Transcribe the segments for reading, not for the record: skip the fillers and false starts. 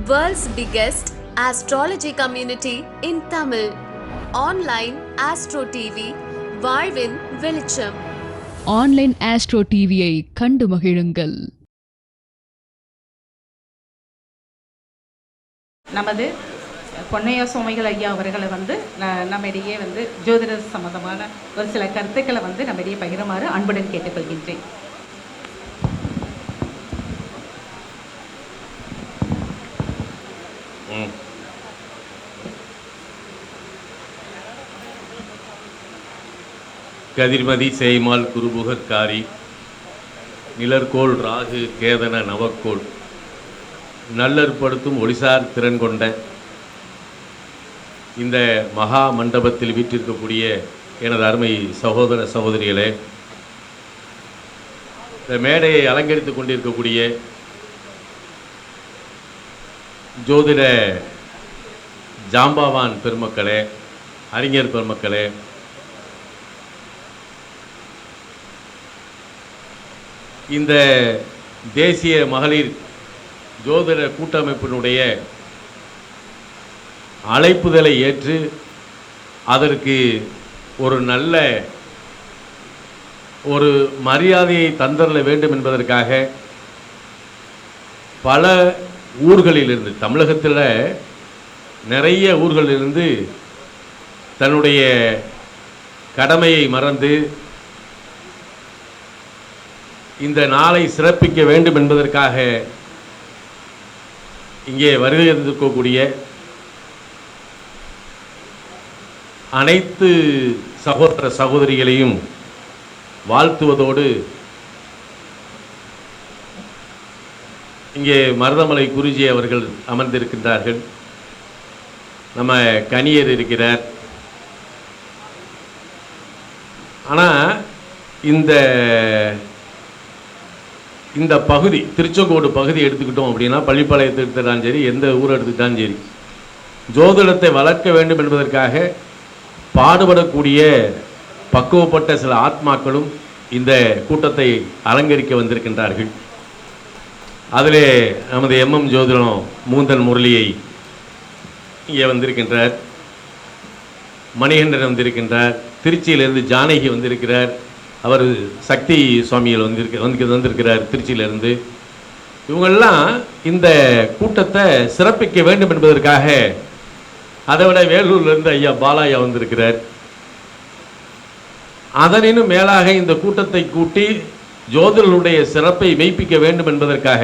World's biggest astrology community in Tamil. Online Astro TV, வாழ்வின் வெளிச்சம். Online astro டிவியை கண்டு மகிழுங்கள். நமது பொன்னையா சுவாமிகள் ஐயா அவர்களை நம்மிடையே ஜோதிட சம்பந்தமான ஒரு சில கருத்துக்களை நம்மிடையே பகிருமாறு அன்புடன் கேட்டுக்கொள்கின்றேன். கதிர்மதி செய்மால் குருபுகக்காரி நிலர்கோள் ராகு கேதன நவக்கோள் நல்லற்படுத்தும் ஒளிசார் திறன் கொண்ட இந்த மகா மண்டபத்தில் வீற்றிருக்கக்கூடிய எனது அருமை சகோதர சகோதரிகளே, இந்த மேடையை அலங்கரித்து கொண்டிருக்கக்கூடிய ஜோதிட ஜாம்பவான் பெருமக்களே, அறிஞர் பெருமக்களே, இந்த தேசிய மகளிர் ஜோதிட கூட்டமைப்பினுடைய அழைப்புதலை ஏற்று அதற்கு ஒரு நல்ல ஒரு மரியாதையை தந்தரல வேண்டும் என்பதற்காக பல ஊர்களிலிருந்து, தமிழகத்தில் நிறைய ஊர்களிலிருந்து தன்னுடைய கடமையை மறந்து இந்த நாளை சிறப்பிக்க வேண்டும் என்பதற்காக இங்கே வருகை இருக்கக்கூடிய அனைத்து சகோதர சகோதரிகளையும் வாழ்த்துவதோடு, இங்கே மருதமலை குருஜி அவர்கள் அமர்ந்திருக்கின்றார்கள், நம்ம கனியர் இருக்கிறார். ஆனால் இந்த பகுதி திருச்செங்கோடு பகுதி எடுத்துக்கிட்டோம் அப்படின்னா, பள்ளிப்பாளையத்தை எடுத்துட்டாலும் சரி, எந்த ஊரை எடுத்துக்கிட்டாலும் சரி, ஜோதிடத்தை வளர்க்க வேண்டும் என்பதற்காக பாடுபடக்கூடிய பக்குவப்பட்ட சில ஆத்மாக்களும் இந்த கூட்டத்தை அலங்கரிக்க வந்திருக்கின்றார்கள். அதிலே நமது MM ஜோதிடம் மூந்தன் முரளியை இங்கே வந்திருக்கின்றார், மணிகண்டன் வந்திருக்கின்றார், திருச்சியிலிருந்து ஜானகி வந்திருக்கிறார், அவர் சக்தி சுவாமிகள் வந்திருக்கிறார் திருச்சியிலிருந்து. இவங்கெல்லாம் இந்த கூட்டத்தை சிறப்பிக்க வேண்டும் என்பதற்காக, அதை விட வேலூர்லேருந்து ஐயா பாலாயா வந்திருக்கிறார். அதனினும் மேலாக இந்த கூட்டத்தை கூட்டி ஜோதிடர்களுடைய சிறப்பை மெய்ப்பிக்க வேண்டும் என்பதற்காக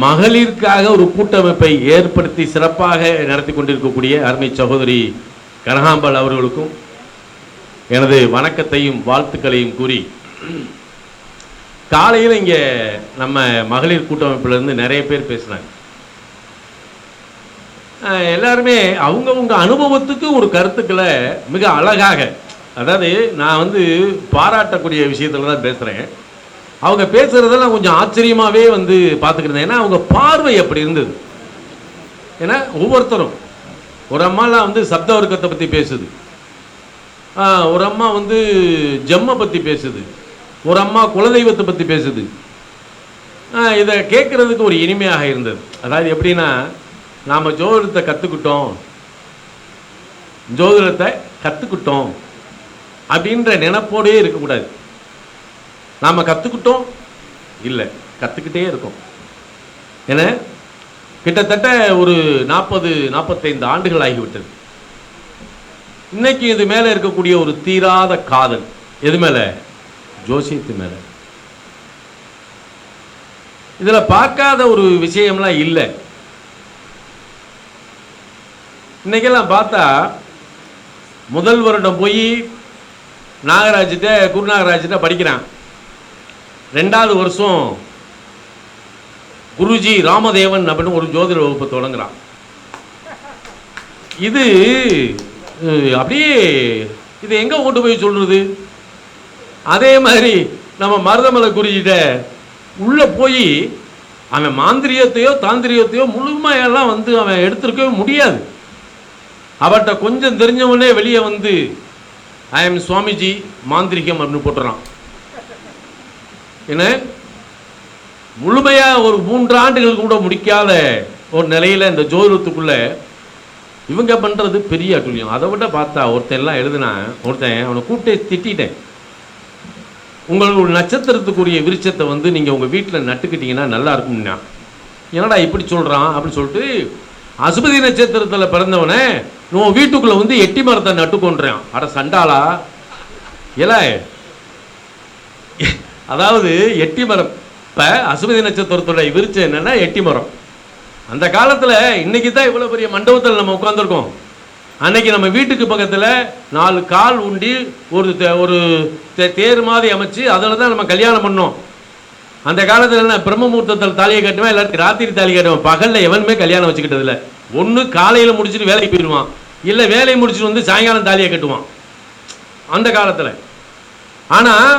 மகளிருக்காக ஒரு கூட்டமைப்பை ஏற்படுத்தி சிறப்பாக நடத்தி கொண்டிருக்கக்கூடிய அருமை சகோதரி கனகாம்பாள் அவர்களுக்கும் எனது வணக்கத்தையும் வாழ்த்துக்களையும் கூறி, காலையில் இங்கே நம்ம மகளிர் கூட்டமைப்பிலிருந்து நிறைய பேர் பேசினாங்க. எல்லாருமே அவங்கவுங்க அனுபவத்துக்கு ஒரு கருத்துக்களை மிக அழகாக, அதாவது நான் பாராட்டக்கூடிய விஷயத்தில் தான் பேசுகிறேன். அவங்க பேசுகிறதெல்லாம் கொஞ்சம் ஆச்சரியமாகவே பார்த்துக்கிட்டு, ஏன்னா அவங்க பார்வை அப்படி இருந்தது. ஏன்னா ஒவ்வொருத்தரும், ஒரு அம்மாலாம் சப்த வர்க்கத்தை பற்றி பேசுது, ஒரு அம்மா ஜெம்மை பற்றி பேசுது, ஒரு அம்மா குலதெய்வத்தை பற்றி பேசுது. இதை கேட்குறதுக்கு ஒரு இனிமையாக இருந்தது. அதாவது எப்படின்னா, நாம் ஜோதிடத்தை கற்றுக்கிட்டோம் அப்படின்ற நினைப்போடே இருக்கக்கூடாது. நாம் கற்றுக்கிட்டோம் இல்லை, கற்றுக்கிட்டே இருக்கோம். ஏன்னா கிட்டத்தட்ட ஒரு 40-45 ஆண்டுகள் ஆகிவிட்டது. இன்னைக்கு இது மேலே இருக்கக்கூடிய ஒரு தீராத காதல் எது மேலே? ஜோசியத்து மேலே. இதில் பார்க்காத ஒரு விஷயம்லாம் இல்லை. இன்னைக்கெல்லாம் பார்த்தா, முதல் வருடம் போய் குருநாகராஜிட்ட படிக்கிறான், 2வது வருஷம் குருஜி ராமதேவன் அப்படின்னு ஒரு ஜோதிட வகுப்பை தொடங்குறான். இது அப்படியே இது எங்கே கொண்டு போய் சொல்றது? அதே மாதிரி நம்ம மருதமலை குருஜிட்ட உள்ளே போய் அவன் மாந்திரியத்தையோ தாந்திரியத்தையோ முழுமையெல்லாம் அவன் எடுத்துருக்கவே முடியாது. அவர்கிட்ட கொஞ்சம் தெரிஞ்சவனே வெளியே ஐ எம் சுவாமிஜி மாந்திரிகம் அப்படின்னு போட்டுறான். என்ன முழுமையாக ஒரு 3 ஆண்டுகள் கூட முடிக்காத ஒரு நிலையில் இந்த ஜோதிடத்துக்குள்ள இவங்க பண்ணுறது பெரிய அட்டுழியம். அதை விட பார்த்தா ஒருத்தன் எல்லாம் எழுதுனா, ஒருத்தன் அவனை கூப்பிட்டே திட்டேன், உங்களோட நட்சத்திரத்துக்குரிய விருட்சத்தை வந்து நீங்கள் உங்கள் வீட்டில் நட்டுக்கிட்டீங்கன்னா நல்லா இருக்கும்னா. என்னடா இப்படி சொல்கிறான் அப்படின்னு சொல்லிட்டு, அசுபதி நட்சத்திரத்தில் பிறந்தவனே உன் வீட்டுக்குள்ளே வந்து எட்டி மரத்தை நட்டுக்கொண்டுறான். அட சண்டாளா இல்ல, அதாவது எட்டி மரம். இப்போ அசுபதி நட்சத்திரத்துடைய விருட்சம் என்னன்னா எட்டி மரம். அந்த காலத்தில் இன்னைக்கு தான் இவ்வளோ பெரிய மண்டபத்தில் நம்ம உட்காந்துருக்கோம். அன்னைக்கு நம்ம வீட்டுக்கு பக்கத்தில் 4 கால் உண்டி ஒரு தேர் மாதிரி அமைச்சு அதில் தான் நம்ம கல்யாணம் பண்ணோம். அந்த காலத்தில் என்ன பிரம்மமுகூர்த்தத்தில் தாலியை கட்டுவேன், எல்லாருக்கும் ராத்திரி தாலி கட்டுவேன். பகலில் எவனுமே கல்யாணம் வச்சுக்கிட்டது இல்லை. ஒன்று காலையில் முடிச்சுட்டு வேலைக்கு போயிடுவான், இல்லை வேலையை முடிச்சுட்டு வந்து சாயங்காலம் தாலியை கட்டுவான் அந்த காலத்தில். ஆனால்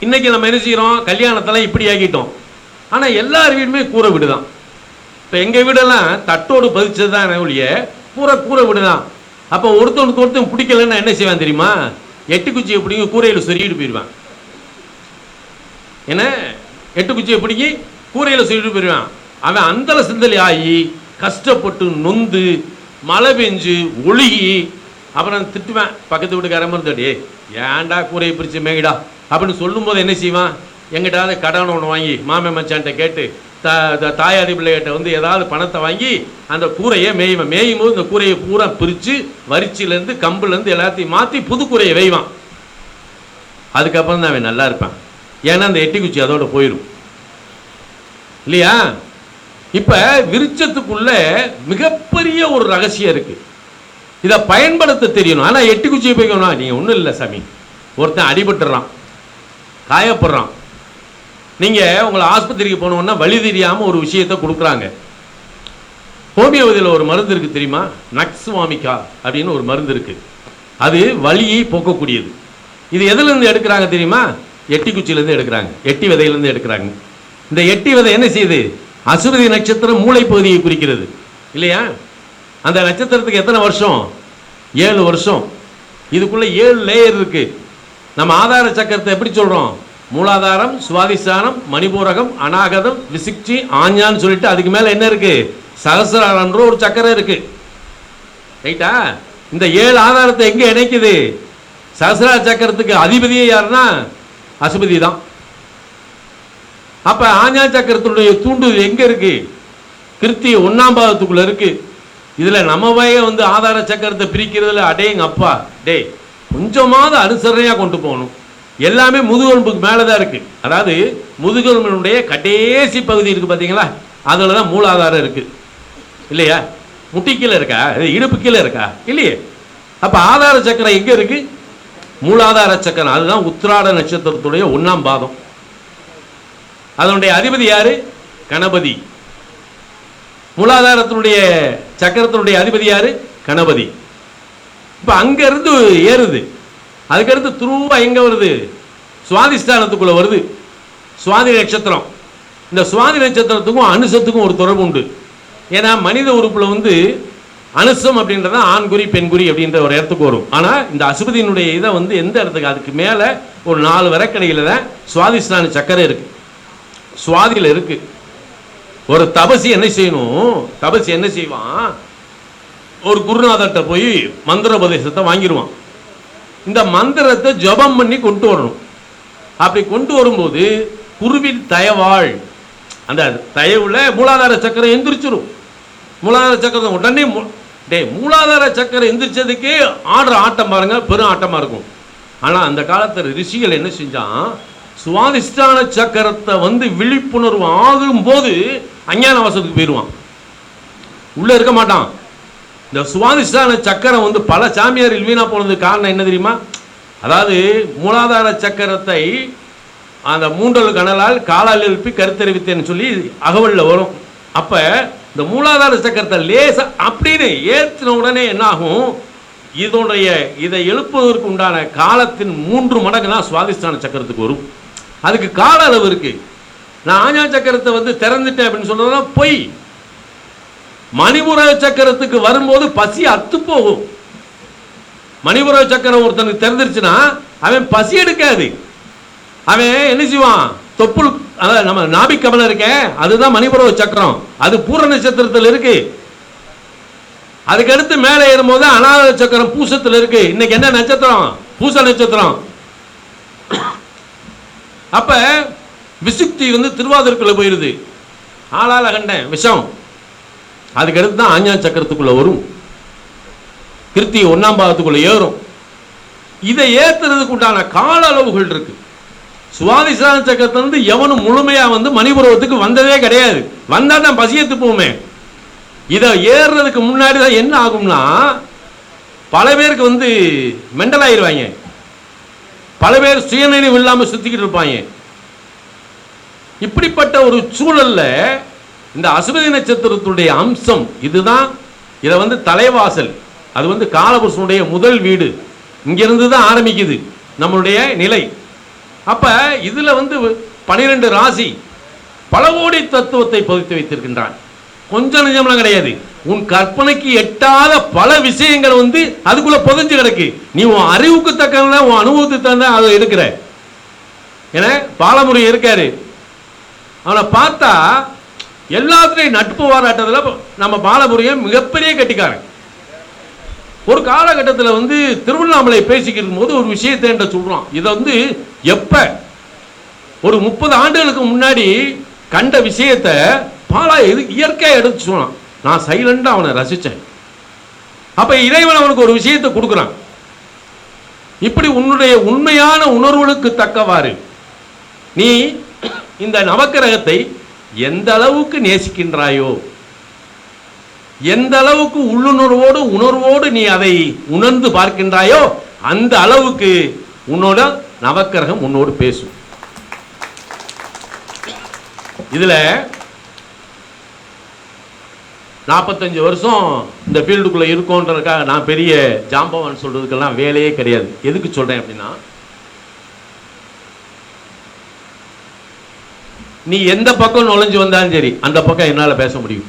இன்னைக்கு நம்ம என்ன செய்கிறோம், கல்யாணத்தெல்லாம் இப்படி ஆக்கிட்டோம். ஆனால் எல்லார் வீடுமே கூரை வீடு தான். இப்போ எங்கள் வீடெல்லாம் தட்டோடு பதிச்சது தான் ஒழிய பூரா கூரை வீடு தான். அப்போ ஒருத்தன் பிடிக்கலன்னா என்ன செய்வான் தெரியுமா, எட்டு குச்சியை பிடிங்க கூரையில் சொருகிட்டு போயிடுவான். என்ன, எட்டு குச்சியை பிடிங்கி கூரையில் சொல்லிட்டு போயிடுவான். அவன் அந்தல சிந்தலி ஆகி கஷ்டப்பட்டு நொந்து மழை பெஞ்சு ஒழுகி அப்புறம் திட்டுவேன் பக்கத்து வீட்டுக்காரன் இருந்தே, ஏன்டா கூரையை பிரித்து மேய்டா அப்படின்னு சொல்லும் போது என்ன செய்வான், எங்கிட்டாவது கடன் ஒன்று வாங்கி மாமே மச்சான்ட்ட கேட்டு தாயாதி பிள்ளைகிட்ட வந்து ஏதாவது பணத்தை வாங்கி அந்த கூரையை மேயும் போது இந்த கூரையை பூரா பிரித்து வரிச்சிலேருந்து கம்புலேருந்து எல்லாத்தையும் மாற்றி புது கூரையை வெய்வான். அதுக்கப்புறம் தான் அவன் நல்லா இருப்பான். ஏன்னா அந்த எட்டி குச்சி அதோட போயிடும் இல்லையா. இப்போ விருட்சத்துக்குள்ள மிகப்பெரிய ஒரு ரகசியம் இருக்கு, இதை பயன்படுத்த தெரியணும். ஆனால் எட்டி குச்சியை போய்க்கணும், நீங்கள் ஒன்றும் இல்லை சாமி, ஒருத்தன் அடிபட்டுறான், காயப்படுறான், நீங்கள் உங்களை ஆஸ்பத்திரிக்கு போனோன்னா வழி தெரியாமல் ஒரு விஷயத்தை கொடுக்குறாங்க. ஹோமியோபதியில் ஒரு மருந்து இருக்குது தெரியுமா, நக்ஸ்வாமிகா அப்படின்னு ஒரு மருந்து இருக்குது. அது வலியை போக்கக்கூடியது. இது எதுலேருந்து எடுக்கிறாங்க தெரியுமா, எட்டி குச்சியிலேருந்து எடுக்கிறாங்க, எட்டி விதையிலேருந்து எடுக்கிறாங்க. இந்த எட்டி விதை என்ன செய்யுது, அசுபதி நட்சத்திரம் மூளை பகுதியை குறிக்கிறது இல்லையா. அந்த நட்சத்திரத்துக்கு எத்தனை வருஷம், 7 வருஷம். இதுக்குள்ள 7 லேயர் இருக்கு. நம்ம ஆதார சக்கரத்தை எப்படி சொல்றோம், மூலாதாரம், சுவாதிஷ்டானம், மணிபூரகம், அநாகதம், விசிக்சி, ஆஞ்சான்னு சொல்லிட்டு அதுக்கு மேல என்ன இருக்கு, சகசிராரம்ன்ற ஒரு சக்கரம் இருக்கு. ரைட்டா. இந்த 7 ஆதாரத்தை எங்க இணைக்குது, சகசிரா சக்கரத்துக்கு அதிபதியே யாருன்னா அசுபதி தான். அப்ப ஆஞ்சா சக்கரத்தினுடைய தூண்டுதல் எங்க இருக்கு, கிருத்தி 1ஆம் பாதத்துக்குள்ள இருக்கு. இதுல நம்ம வந்து ஆதார சக்கரத்தை பிரிக்கிறதுல அடேங்க அப்பா டே கொஞ்சமாவது அனுசரணையா கொண்டு போகணும். எல்லாமே முதுகெலும்புக்கு மேலதான் இருக்கு. அதாவது முதுகெலும்பினுடைய கடைசி பகுதி இருக்கு பாத்தீங்களா, அதுலதான் மூலாதாரம் இருக்கு இல்லையா. முட்டி கீழே இருக்கா, இடுப்பு கீழே இருக்கா இல்லையே. அப்ப ஆதார சக்கரம் எங்க இருக்கு, மூலாதார சக்கரம். அதுதான் உத்திராட நட்சத்திரத்துடைய 1ஆம் பாதம். அதனுடைய அதிபதி யாரு, கணபதி. மூலாதாரத்தினுடைய சக்கரத்தினுடைய அதிபதி யாரு, கணபதி. இப்ப அங்க இருந்து ஏறுது, அதுக்கடுத்து துருவா எங்க வருது, சுவாதிஷ்டானத்துக்குள்ள வருது. சுவாதி நட்சத்திரம். இந்த சுவாதி நட்சத்திரத்துக்கும் அனுசத்துக்கும் ஒரு தொடர்பு உண்டு. ஏன்னா மனித உறுப்புல வந்து அனுசம் அப்படின்றத ஆண்குறி பெண்குறி அப்படின்ற ஒரு இடத்துக்கு வரும். ஆனா இந்த அசுபதியினுடைய இதை வந்து எந்த இடத்துக்கு, அதுக்கு மேல ஒரு 4 விரக்கடையில தான் சுவாதிஷ்டான சக்கரை இருக்கு, சுவாதியில இருக்கு. ஒரு தபசி என்ன செய்யணும், தபசி என்ன செய்வான், ஒரு குருநாதர்கிட்ட போய் மந்திர உபதேசத்தை வாங்கிடுவான். இந்த மந்திரத்தை ஜபம் பண்ணி கொண்டு வரணும். அப்படி கொண்டு வரும்போது குருவின் தயவாள், அந்த தயவுல மூலாதார சக்கரம் எந்திரிச்சிடும். மூலாதார சக்கரம் உடனே மூலாதார சக்கரம் எந்திரிச்சதுக்கே ஆடுற ஆட்டம் பாருங்க, பெரும் ஆட்டமா இருக்கும். ஆனா அந்த காலத்துல ரிஷிகள் என்ன செஞ்சான், சுவாதிஷ்டான சக்கரத்தை வந்து விழிப்புணர்வு ஆகும் போது அஞ்ஞான வாசத்துக்கு போயிடுவான், உள்ள இருக்க மாட்டான். இந்த சுவாதிஷ்டான சக்கரம் வந்து பல சாமியார் வீணா போனதுக்கு காரணம் என்ன தெரியுமா, அதாவது மூலாதார சக்கரத்தை அந்த மூன்றல் கணலால் காலால் எழுப்பி கருத்தறிவித்தேன்னு சொல்லி அகவல்ல வரும். அப்ப இந்த மூலாதார சக்கரத்தை லேசா அப்படின்னு ஏற்றின உடனே என்ன ஆகும், இதை எழுப்புவதற்கு உண்டான காலத்தின் 3 மடங்கு தான் சுவாதிஷ்டான சக்கரத்துக்கு வரும். அதுக்கு கால அளவு இருக்கு. நான் ஆஞ்சா சக்கரத்தை வந்து திறந்துட்டேன் அப்படின்னு சொல்றதெல்லாம் பொய். மணிபுர சக்கரத்துக்கு வரும்போது பசி அத்து போகும். மணிபுர சக்கரம் ஒருத்தனுக்கு திறந்துருச்சுன்னா அவன் பசி எடுக்காது, அவன் என்ன செய்வான், தொப்புள் அதாவது நம்ம நாபிக்கமலம் இருக்க அதுதான் மணிபுரவ சக்கரம், அது பூர நட்சத்திரத்தில் இருக்கு. அதுக்கு அடுத்து மேலே ஏறும்போது அநாத சக்கரம் பூசத்தில் இருக்கு. இன்னைக்கு என்ன நட்சத்திரம்? பூச நட்சத்திரம். அப்ப விசுக்தி திருவாதிரைக்குள்ள போயிருது. ஆளால கண்டன் விஷம். அதுக்கு அடுத்து தான் ஆஞ்ஞா சக்கரத்துக்குள்ள வரும், கிருத்தி 1ஆம் பாகத்துக்குள்ள ஏறும். இதை ஏத்துறதுக்கு உண்டான கால அளவுகள் இருக்கு. சுவாதிசான சக்கரத்திலிருந்து எவனும் முழுமையா மணிபுரவத்துக்கு வந்ததே கிடையாது. வந்தா தான் பசியத்து போமே. இதை ஏறுறதுக்கு முன்னாடி தான் என்ன ஆகும்னா, பல பேருக்கு மெண்டல் ஆயிருவாங்க. பல பேர் சுயநினைவு இல்லாம சுத்திக்கிட்டு இருப்பாங்க. இப்படிப்பட்ட ஒரு சூழல்ல இந்த அசுவதி நட்சத்திரத்துடைய அம்சம் இதுதான். இதை தலைவாசல், அது காலபுருஷனுடைய முதல் வீடு. இங்கிருந்து தான் ஆரம்பிக்குது நம்மளுடைய நிலை. அப்ப இதுல 12 ராசி பல கோடி தத்துவத்தை பதித்து வைத்திருக்கின்றான். கொஞ்சம் நிஜம்லாம் கிடையாது. உன் கற்பனைக்கு எட்டாத பல விஷயங்கள் அதுக்குள்ள புதைஞ்சு கிடக்கு. நீ உன் அறிவுக்கு தக்க உன் அனுபவத்துக்கு தகுந்த அதை எடுக்கிற. ஏன்னா பாலமுறை இருக்காரு, அவனை பார்த்தா எல்லாத்துலையும் நட்பு பாராட்டத்தில் நம்ம பாலமுறையை மிகப்பெரிய கட்டிக்காரன். ஒரு காலகட்டத்தில் திருவண்ணாமலை பேசிக்கிட்டு போது ஒரு விஷயத்தை என்ற சொல்றான். இதை எப்ப ஒரு 30 ஆண்டுகளுக்கு முன்னாடி கண்ட விஷயத்தை பாலா இயற்கையா எடுத்து சொன்னான். நான் சைலண்டா அவனை ரசிச்சேன். அப்ப இறைவன் அவனுக்கு ஒரு விஷயத்தை கொடுக்குறான். இப்படி உன்னுடைய உண்மையான உணர்வுகளுக்கு தக்கவாறு நீ இந்த நவக்கிரகத்தை எந்த அளவுக்கு நேசிக்கின்றாயோ, எந்த அளவுக்கு உள்ளுணர்வோடு உணர்வோடு நீ அதை உணர்ந்து பார்க்கின்றாயோ, அந்த அளவுக்கு உன்னோட நவக்கிரகம் உன்னோடு பேசும். இதுல 45 வருஷம் இந்த ஃபீல்டுக்குள்ள இருக்கோன்றதுக்காக நான் பெரிய ஜாம்பவான் சொல்றதுக்கெல்லாம் வேலையே கிடையாது. எதுக்கு சொல்றேன் அப்படின்னா, நீ எந்த பக்கம் நுழைஞ்சு வந்தாலும் சரி அந்த பக்கம் என்னால பேச முடியும்.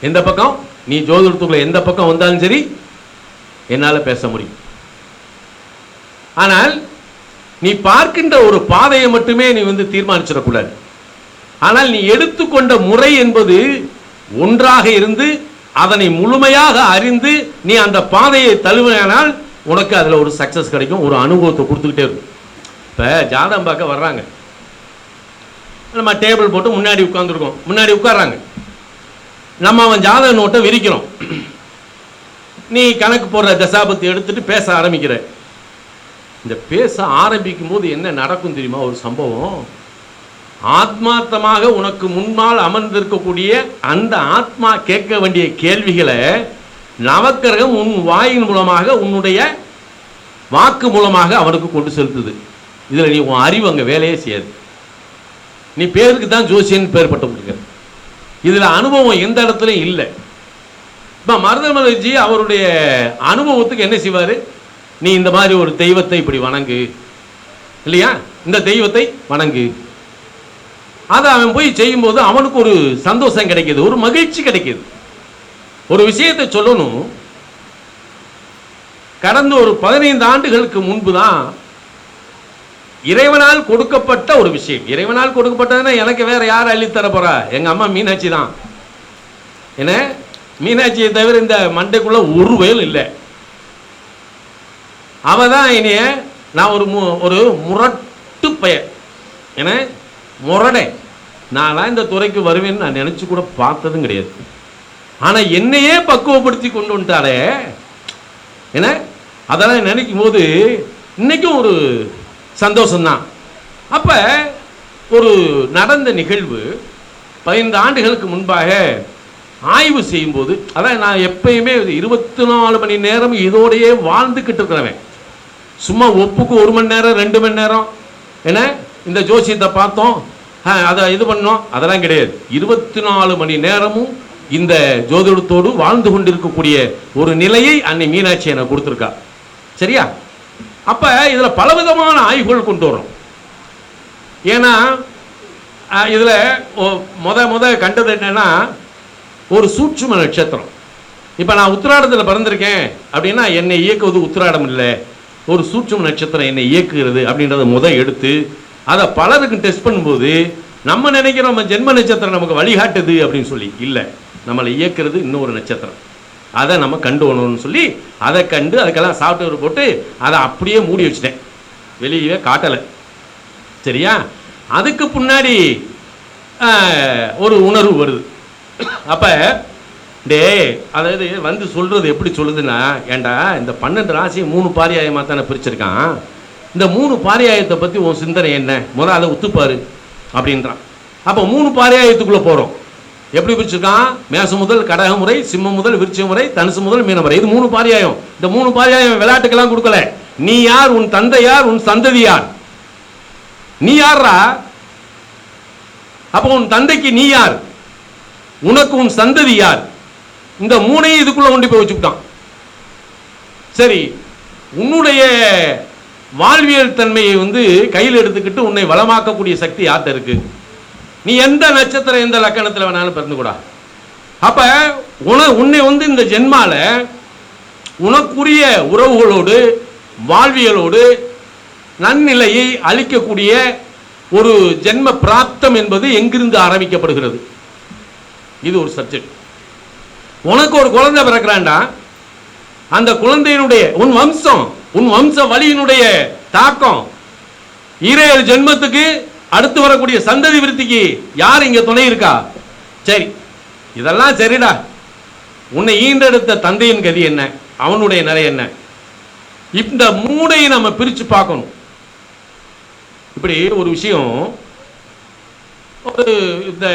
எந்த பக்கம் நீ ஜோதிடத்துக்குள்ள எந்த பக்கம் வந்தாலும் சரி என்னால பேச முடியும். ஆனால் நீ பார்க்கின்ற ஒரு பாதையை மட்டுமே நீ தீர்மானிச்சிடக்கூடாது. ஆனால் நீ எடுத்துக்கொண்ட முறை என்பது ஒன்றாக இருந்து அதனை முழுமையாக அறிந்து நீ அந்த பாதையை தழுவினால் உனக்கு அதுல ஒரு சக்சஸ் கிடைக்கும், ஒரு அனுபவத்தை கொடுத்துக்கிட்டே இருக்கும். இப்ப ஜாதகம் பார்க்க வர்றாங்க, நம்ம டேபிள் போட்டு முன்னாடி உட்கார்ந்துருக்கோம், முன்னாடி உட்கார்றாங்க, நம்ம அவன் ஜாதக நோட்டை விரிக்கிறோம். நீ கணக்கு போடுற தசாபத்தி எடுத்துட்டு பேச ஆரம்பிக்கிற. இந்த பேச ஆரம்பிக்கும் போது என்ன நடக்கும் தெரியுமா? ஒரு சம்பவம். ஆத்மார்த்தமாக உனக்கு முன்னால் அமர்ந்திருக்கக்கூடிய அந்த ஆத்மா கேட்க வேண்டிய கேள்விகளை நவக்கிரகம் உன் வாயின் மூலமாக உன்னுடைய வாக்கு மூலமாக அவனுக்கு கொண்டு செலுத்துது. இதுல நீ உன் அறிவு அங்க வேலையே செய்யாது. நீ பேருக்கு தான் ஜோசியன் பேர் பட்டு. இதுல அனுபவம் எந்த இடத்துலையும் இல்லை. இப்ப மருதமலர்ஜி அவருடைய அனுபவத்துக்கு என்ன செய்வாரு? நீ இந்த மாதிரி ஒரு தெய்வத்தை இப்படி வணங்கு இல்லையா, இந்த தெய்வத்தை வணங்கு. அதை அவன் போய் செய்யும்போது அவனுக்கு ஒரு சந்தோஷம் கிடைக்கிது, ஒரு மகிழ்ச்சி கிடைக்கிது. ஒரு விஷயத்தை சொல்லணும், கடந்த ஒரு 15 ஆண்டுகளுக்கு முன்பு தான் இறைவனால் கொடுக்கப்பட்ட ஒரு விஷயம். இறைவனால் கொடுக்கப்பட்டதுன்னா எனக்கு வேற யார் அள்ளித்தர போறா? எங்க அம்மா மீனாட்சி தான். என்ன மீனாட்சியை தவிர இந்த மண்டைக்குள்ள ஒரு வயல் இல்லை. அவ தான் இனிய நான் ஒரு முரட்டு பெயர், என்ன முரடை. நான்லாம் இந்த துறைக்கு வருவேன்னு நான் நினைச்சு கூட பார்த்ததும் கிடையாது. ஆனா என்னையே பக்குவப்படுத்தி கொண்டு வந்துட்டாரே, என்ன அதெல்லாம் நினைக்கும் போது இன்னைக்கும் ஒரு சந்தோஷம்தான். அப்ப ஒரு நடந்த நிகழ்வு 15 ஆண்டுகளுக்கு முன்பாக ஆய்வு செய்யும் போது, அதான் நான் எப்பயுமே 24 மணி நேரம் இதோடையே வாழ்ந்துக்கிட்டு இருக்கிறவன். சும்மா ஒப்புக்கு 1 மணி நேரம் 2 மணி நேரம் என்ன இந்த ஜோசியத்தை பார்த்தோம் அதை இது பண்ணோம் அதெல்லாம் கிடையாது. 24 மணி நேரமும் இந்த ஜோதிடத்தோடு வாழ்ந்து கொண்டிருக்கக்கூடிய ஒரு நிலையை அன்னை மீனாட்சி எனக்கு கொடுத்துருக்கா. சரியா? அப்ப இதுல பலவிதமான ஆய்வுகள் கொண்டு வரும். ஏன்னா இதுல முத கண்டது என்னன்னா, ஒரு சூட்சும நட்சத்திரம். இப்ப நான் உத்திராடத்தில் பிறந்திருக்கேன் அப்படின்னா என்னை இயக்குவது உத்திராடம் இல்லை, ஒரு சூட்சும நட்சத்திரம் என்னை இயக்குகிறது அப்படின்றத எடுத்து அதை பலருக்கு டெஸ்ட் பண்ணும்போது நம்ம நினைக்கிறோம் நம்ம ஜென்ம நட்சத்திரம் நமக்கு வழிகாட்டுது அப்படின்னு சொல்லி, இல்லை, நம்மளை இயக்கிறது இன்னொரு நட்சத்திரம். அதை நம்ம கண்டுகணும்னு சொல்லி அதை கண்டு அதுக்கெல்லாம் சாஃப்ட்வேர் போட்டு அதை அப்படியே மூடி வச்சுட்டேன், வெளியே காட்டலை. சரியா? அதுக்கு பின்னாடி ஒரு உணர்வு வருது. அப்போ அதாவது வந்து சொல்கிறது எப்படி சொல்லுதுன்னா, ஏண்டா இந்த 12 ராசியை 3 பாரியாயமாக தானே பிரிச்சிருக்கான், இந்த 3 பாரியாயத்தை பற்றி உன் சிந்தனை என்ன, முதல்ல அதை ஒத்துப்பாரு அப்படின்றான். அப்போ 3 பாரியாயத்துக்குள்ளே போகிறோம். எப்படி பிரிச்சிருக்கான்? மேசம் முதல் கடக முறை, சிம்மம் முதல் விருச்சிக முறை, தனுசு முதல் மீன முறை. இது 3 பாரியாயம். இந்த 3 பாரியாயம் விளையாட்டுக்கெல்லாம் கொடுக்கல. நீ யார், உன் தந்தை யார், உன் சந்ததி யார், நீ யாரா? அப்போ உன் தந்தைக்கு நீ யார், உனக்கு உன் சந்ததி யார், இந்த 3ஐயும் இதுக்குள்ள கொண்டு போய் வச்சுக்கிட்டான். சரி, உன்னுடைய வாழ்வியல் தன்மையை வந்து கையில் எடுத்துக்கிட்டு உன்னை வளமாக்கக்கூடிய சக்தி யார்கிட்ட இருக்கு? நீ எந்த நட்சத்திரம் எந்த லக்கணத்தில் வேணாலும் பிறந்து கூட. அப்ப உன்னை வந்து இந்த ஜென்மால உனக்குரிய உறவுகளோடு வாழ்வியலோடு நன்னிலையை அளிக்கக்கூடிய ஒரு ஜென்ம பிராப்தம் என்பது எங்கிருந்து ஆரம்பிக்கப்படுகிறது? இது ஒரு சப்ஜெக்ட். உனக்கு ஒரு குழந்தை பிறக்கிறான்டா, அந்த குழந்தையினுடைய உன் வம்ச வழியினுடைய தாக்கம் 7 ஜென்மத்துக்கு அடுத்து வரக்கூடிய சந்ததி விருத்திக்கு யார் இங்க துணை இருக்கா? சரி, இதெல்லாம் சரிடா. உன்னை ஈண்டெடுத்த தந்தையின் கதி என்ன, அவனுடைய நிலை என்ன? இந்த 3ஐயும் நம்ம பிரிச்சு பார்க்கணும். இப்படி ஒரு விஷயம் ஒரு இந்த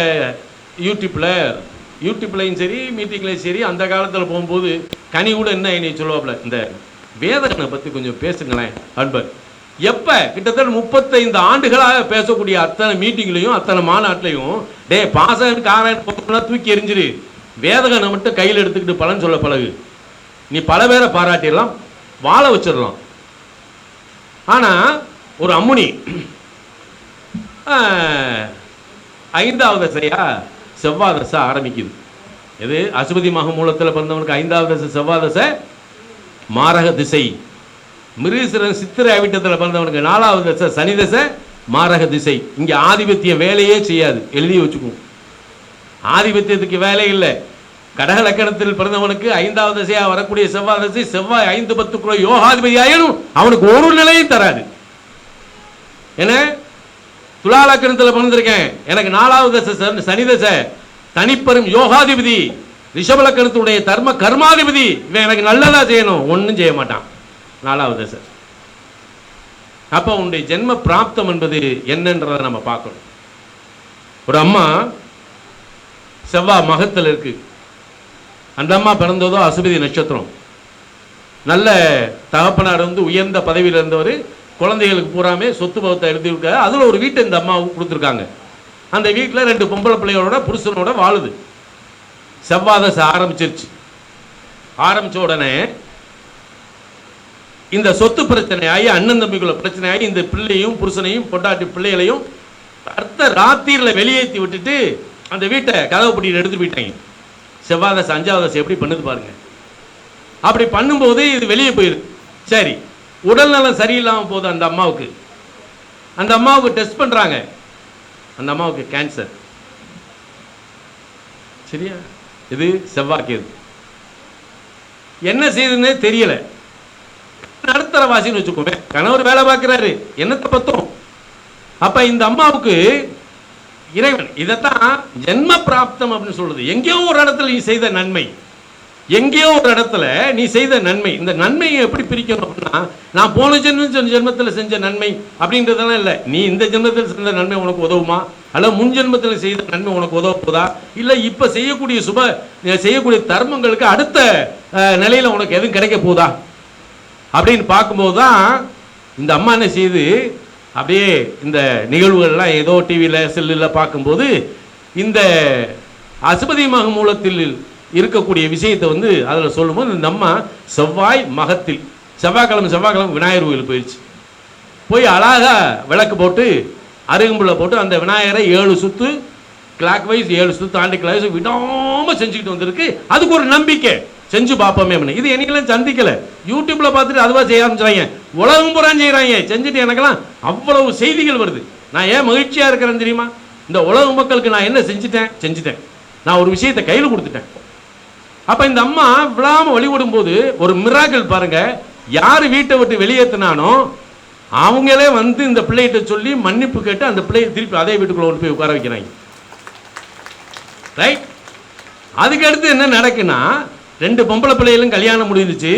யூடியூப்லையும் சரி மீட்டிங்லையும் சரி அந்த காலத்தில் போகும்போது கனி கூட என்ன என்னை சொல்லுவாப்புல, இந்த வேதனை பற்றி கொஞ்சம் பேசுங்களேன் அன்பர். எப்போ கிட்டத்தட்ட 35 ஆண்டுகளாக பேசக்கூடிய அத்தனை மீட்டிங்லையும் அத்தனை மாநாட்டிலையும் பாசகன் காரன் தூக்கி எறிஞ்சிரு, வேதகனை மட்டும் கையில் எடுத்துக்கிட்டு பலன் சொல்ல பழகு, நீ பல பேரை பாராட்டிடலாம், வாழ வச்சிடலாம். ஆனால் ஒரு அம்முனி 5வது தசையா செவ்வாய் தசை ஆரம்பிக்குது. இது அசுபதி மக மூலத்தில் பிறந்தவனுக்கு 5வது தசை செவ்வாய் தசை மாரக திசை. மிருகசிரன் சித்திரை அவிட்டத்தில் பிறந்தவனுக்கு 4வது தசை சனி தசை மாரக திசை. இங்கே ஆதிபத்தியம் வேலையே செய்யாது, எழுதி வச்சுக்குவோம். ஆதிபத்தியத்துக்கு வேலை இல்லை. கடக லக்கணத்தில் பிறந்தவனுக்கு 5வது தசையா வரக்கூடிய செவ்வாய் தசை, செவ்வாய் 5-10 யோகாதிபதி ஆயினும் அவனுக்கு ஒரு நிலையும் தராது. என்ன, துலா லக்கணத்தில் பிறந்திருக்கேன், எனக்கு 4வது தசை சனி தசை, தனிப்பெரும் யோகாதிபதி, ரிஷப லக்கணத்துடைய தர்ம கர்மாதிபதி, இவன் எனக்கு நல்லதா செய்யணும், ஒன்றும் செய்ய மாட்டான். 4வது தசை. அப்போ உன்னுடைய ஜென்ம பிராப்தம் என்பது என்னன்றதை நம்ம பார்க்கணும். ஒரு அம்மா செவ்வாய் மகத்தில் இருக்கு, அந்த அம்மா பிறந்ததோ அசுபதி நட்சத்திரம். நல்ல தகப்பனார் வந்து உயர்ந்த பதவியில் இருந்தவர், குழந்தைகளுக்கு பூராமே சொத்து பகத்தை எழுதியிருக்காரு. அதில் ஒரு வீட்டை இந்த அம்மாவுக்கு கொடுத்துருக்காங்க. அந்த வீட்டில் 2 பொம்பளை பிள்ளைகளோட புருஷனோட வாழுது. செவ்வாய் தசை ஆரம்பிச்சிருச்சு. ஆரம்பிச்ச உடனே இந்த சொத்து பிரச்சனையாகி, அண்ணன் தம்பிக்குள்ள பிரச்சனையாகி, இந்த பிள்ளையும் புருஷனையும் பொண்டாட்டி பிள்ளைகளையும் அடுத்த ராத்திரியில் வெளியேற்றி விட்டுட்டு அந்த வீட்டை கதவு பட்டியில் எடுத்து போயிட்டாங்க. செவ்வாய் தசை 5வது தசை எப்படி பண்ணுது பாருங்க. அப்படி பண்ணும்போது இது வெளியே போயிருக்கு. சரி, உடல்நலம் சரியில்லாமல் போகுது அந்த அம்மாவுக்கு. அந்த அம்மாவுக்கு டெஸ்ட் பண்ணுறாங்க, அந்த அம்மாவுக்கு கேன்சர். சரியா? இது செவ்வாய்க்கு. இது என்ன செய்யுதுன்னே தெரியல. நடுத்தர வாசின்னு வச்சுக்கோமே, கணவர் வேலை பார்க்கிறாரு, என்னத்தை பத்தும். அப்ப இந்த அம்மாவுக்கு இறைவன் இதைத்தான் ஜென்ம பிராப்தம் அப்படின்னு சொல்றது. எங்கேயோ ஒரு இடத்துல நீ செய்த நன்மை, எங்கேயோ ஒரு இடத்துல நீ செய்த நன்மை. இந்த நன்மையை எப்படி பிரிக்கணும் அப்படின்னா, நான் போன ஜென்மத்தில் செஞ்ச நன்மை அப்படின்றதெல்லாம் இல்லை. நீ இந்த ஜென்மத்தில் செஞ்ச நன்மை உனக்கு உதவுமா, அல்ல முன் ஜென்மத்தில் செய்த நன்மை உனக்கு உதவ போதா, இல்லை இப்போ செய்யக்கூடிய தர்மங்களுக்கு அடுத்த நிலையில் உனக்கு எதுவும் கிடைக்க போதா அப்படின்னு பார்க்கும்போது தான் இந்த அம்மா என்ன செய்யுது, அப்படியே இந்த நிகழ்வுகள்லாம் ஏதோ டிவியில் செல்லில் பார்க்கும்போது இந்த அசுபதி மக மூலத்தில் இருக்கக்கூடிய விஷயத்தை வந்து அதில் சொல்லும்போது இந்த அம்மா செவ்வாய் மகத்தில் செவ்வாய்க்கிழமை விநாயகர் கோயில் போயிடுச்சு. போய் அழகாக விளக்கு போட்டு அருகம்புள்ள போட்டு அந்த விநாயகரை 7 சுற்று கிளாக் வைஸ் 7 சுற்று ஆண்டி கிளாக் வைஸ் விடாமல் செஞ்சுக்கிட்டு வந்திருக்கு. அதுக்கு ஒரு நம்பிக்கை, செஞ்சு பார்ப்போமே. இது என்னைக்கெல்லாம் சந்திக்கலை, யூடியூப்பில் பார்த்துட்டு அதுவாக செய்ய ஆரம்பிச்சுறாங்க, உலகம் பூரா செய்கிறாங்க. செஞ்சுட்டு எனக்கெல்லாம் அவ்வளவு செய்திகள் வருது. நான் ஏன் மகிழ்ச்சியாக இருக்கிறேன்னு தெரியுமா? இந்த உலக மக்களுக்கு நான் என்ன செஞ்சுட்டேன். நான் ஒரு விஷயத்தை கையில் கொடுத்துட்டேன். அப்போ இந்த அம்மா விழாமல் வழிபடும் போது ஒரு மிராக்கிள் பாருங்க, யார் வீட்டை விட்டு வெளியேற்றினானோ அவங்களே வந்து இந்த பிள்ளைகிட்ட சொல்லி மன்னிப்பு கேட்டு அந்த பிள்ளையை திருப்பி அதே வீட்டுக்குள்ள போய் உட்கார வைக்கிறாங்க. ரைட். அதுக்கு அடுத்து என்ன நடக்குன்னா, 2 பொம்பளை பிள்ளைகளும் கல்யாணம் முடிஞ்சிச்சு.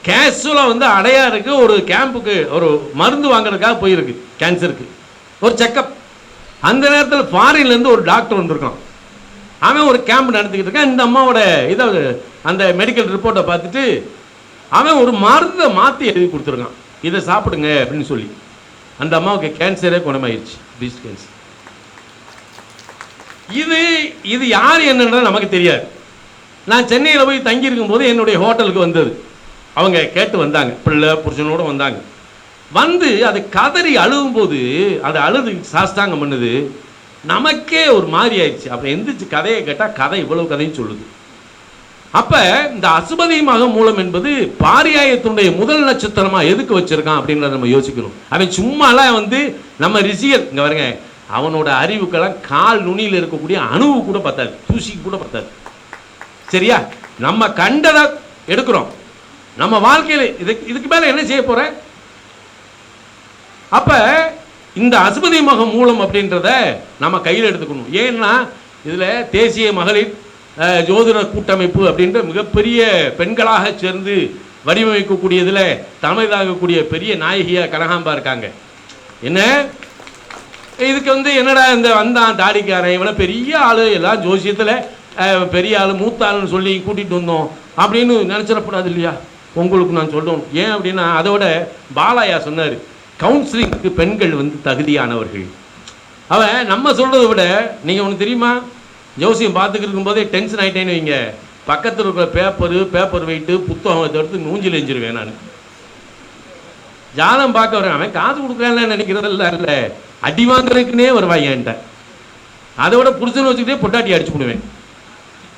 கேஷுவலாக வந்து அடையாருக்கு ஒரு கேம்புக்கு ஒரு மருந்து வாங்குறதுக்காக போயிருக்கு, கேன்சருக்கு ஒரு செக்கப். அந்த நேரத்தில் ஃபாரின்லேருந்து ஒரு டாக்டர் வந்திருக்கான். அவன் ஒரு கேம்ப் நடத்திக்கிட்டு இருக்கான். இந்த அம்மாவோட இதை அந்த மெடிக்கல் ரிப்போர்ட்டை பார்த்துட்டு அவன் ஒரு மருந்தை மாற்றி எழுதி கொடுத்துருக்கான், இதை சாப்பிடுங்க அப்படின்னு சொல்லி. அந்த அம்மாவுக்கு கேன்சரே குணமாயிருச்சு, பிரீஸ்ட் கேன்சர். இது யார் என்னன்றது நமக்கு தெரியாது. நான் சென்னையில் போய் தங்கியிருக்கும் போது என்னுடைய ஹோட்டலுக்கு வந்தது. அவங்க கேட்டு வந்தாங்க, பிள்ளை புருஷனோடு வந்தாங்க. வந்து அது கதறி அழுகும் போது அது அழுது சாஸ்தாங்கம் பண்ணுது. நமக்கே ஒரு மாதிரி ஆயிடுச்சு. அப்புறம் எந்திரிச்சு கதையை கேட்டால் கதை இவ்வளவு கதையும் சொல்லுது. அப்போ இந்த அசுபதி மகம் மூலம் என்பது பாரியாயத்தினுடைய முதல் நட்சத்திரமாக எதுக்கு வச்சிருக்கான் அப்படின்றத நம்ம யோசிக்கணும். அவன் சும்மாலாம் வந்து நம்ம ரிஷிகள் இங்கே வருங்க, அவனோட அறிவுக்கெல்லாம் கால் நுனியில் இருக்கக்கூடிய அணுவு கூட பத்தாது, தூசிக்கு கூட பத்தாது. சரியா? நம்ம கண்டதை எடுக்கிறோம். நம்ம வாழ்க்கையில் இதுக்கு மேலே என்ன செய்ய போற? அப்ப இந்த அசுபதி மகம் மூலம் அப்படின்றத நம்ம கையில் எடுத்துக்கணும். ஏன்னா இதுல தேசிய மகளிர் ஜோதிட கூட்டமைப்பு அப்படின்ற மிகப்பெரிய பெண்களாக சேர்ந்து வடிவமைக்கக்கூடியதுல தமிழாகக்கூடிய பெரிய நாயகியா கனகாம்பா இருக்காங்க. என்ன இதுக்கு வந்து என்னடா இந்த வந்தான் தாடிக்காரன் இவனை பெரிய ஆளு, எல்லாம் ஜோசியத்தில் பெரிய ஆள் மூத்த ஆளுன்னு சொல்லி கூட்டிகிட்டு வந்தோம் அப்படின்னு நினச்சிடக்கூடாது இல்லையா? உங்களுக்கு நான் சொல்லணும். ஏன் அப்படின்னா அதோட பாலாயா சொன்னார், கவுன்சிலிங்க்கு பெண்கள் வந்து தகுதியானவர்கள். அவன் நம்ம சொல்கிறத விட நீங்கள் ஒன்று தெரியுமா, ஜோசியம் பார்த்துக்கிட்டு இருக்கும்போதே டென்ஷன் ஆகிட்டேன்னு வைங்க, பக்கத்தில் இருக்கிற பேப்பர் வெயிட்டு புத்தகம் எடுத்து நூஞ்சில் எஞ்சிருவேன். நான் ஜாதகம் பார்க்க வரேன், அவன் காசு கொடுக்குறான்னு நினைக்கிறதில்ல, இல்லை அடி வாங்குறதுக்குன்னே வருவாங்க என்கிட்ட. அதை விட புருஷனை வச்சுக்கிட்டே பொட்டாட்டி அடிச்சு விடுவேன்,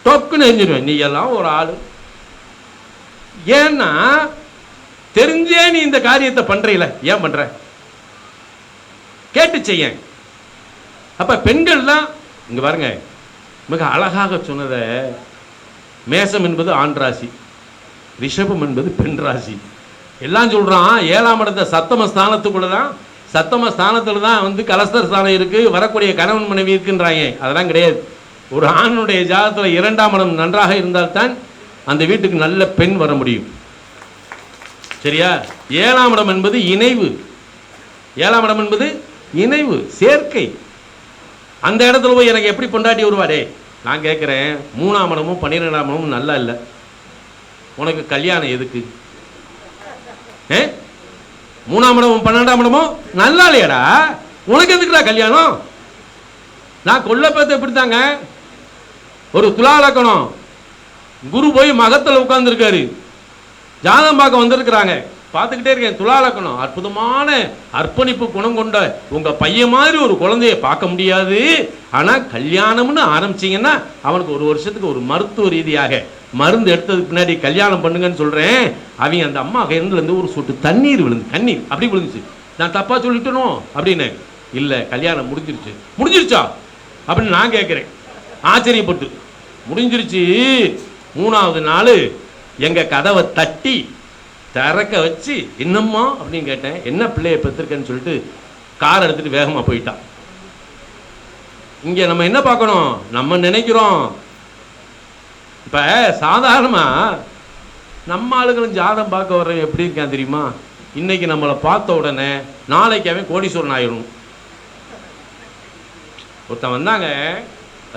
டொக்குன்னு எஞ்சிடுவேன். நீ எல்லாம் ஒரு ஆள். ஏன்னா தெரிஞ்சே நீ இந்த காரியத்தை பண்றீல, ஏன் பண்ற? கேட்டு செய்ய. அப்ப பெண்கள் தான் இங்க பாருங்க, மிக அழகாக சொன்னதை, மேசம் என்பது ஆண் ராசி, ரிஷபம் என்பது பெண் ராசி. எல்லாம் சொல்றான் 7ஆம் இடத்த சப்தம ஸ்தானத்துக்குள்ள தான், சப்தம ஸ்தானத்துல தான் வந்து கலஸ்தர ஸ்தானம் இருக்கு, வரக்கூடிய கணவன் மனைவி இருக்குன்றாங்க. அதெல்லாம் கிடையாது. ஒரு ஆணுடைய ஜாதகத்துல 2ஆம் இடம் நன்றாக இருந்தால்தான் அந்த வீட்டுக்கு நல்ல பெண் வர முடியும். சரியா? 7ஆம் இடம் என்பது இணைவு. 7ஆம் இடம் என்பது இணைவு, சேர்க்கை. அந்த இடத்துல போய் எனக்கு எப்படி பொண்டாட்டி வருவாடே? நான் கேட்குறேன், 3ஆம் இடமும் 12ஆம் இடமும் நல்லா இல்லை, உனக்கு கல்யாணம் எதுக்கு? 3ஆம் இடமும் 12ஆம் இடமும் நல்லா இல்லையாடா, உனக்கு எதுக்குடா கல்யாணம்? நான் கொல்ல பார்த்து எப்படித்தாங்க, ஒரு துலா லக்னம் குரு போய் மகத்தில் உட்கார்ந்துருக்காரு, ஜாதகம் பார்க்க வந்திருக்கிறாங்க, பார்த்துக்கிட்டே இருக்கேன். துலா லக்னம் அற்புதமான அர்ப்பணிப்பு குணம் கொண்ட உங்க பையன் மாதிரி ஒரு குழந்தைய பார்க்க முடியாது. ஆனால் கல்யாணம்னு ஆரம்பிச்சிங்கன்னா அவனுக்கு 1 வருஷத்துக்கு ஒரு மருத்துவ ரீதியாக மருந்து எடுத்ததுக்கு பின்னாடி கல்யாணம் பண்ணுங்கன்னு சொல்றேன். அவங்க அந்த அம்மா கையிலேருந்து ஒரு சொட்டு தண்ணீர் விழுந்து, கண்ணீர் அப்படி விழுந்துச்சு. நான் தப்பா சொல்லிட்டனோ அப்படின்னு. இல்லை, கல்யாணம் முடிஞ்சிருச்சா அப்படின்னு நான் கேட்குறேன் ஆச்சரியப்பட்டு. முடிஞ்சிருச்சு. 3ஆவது நாள் எங்க கதவை தட்டி திறக்க வச்சு, என்னம்மா அப்படின்னு கேட்டேன். என்ன பிள்ளையை பெற்றிருக்கேன்னு சொல்லிட்டு கார் எடுத்துட்டு வேகமா போயிட்டான். இங்க நம்ம என்ன பார்க்கணும், நம்ம நினைக்கிறோம் இப்ப சாதாரணமா நம்ம ஆளுகளும் ஜாதகம் பார்க்க வர்றவன் எப்படி இருக்கான் தெரியுமா? இன்னைக்கு நம்மளை பார்த்த உடனே நாளைக்கு அவன் கோடீஸ்வரன் ஆயிரும். ஒருத்தன் வந்தாங்க,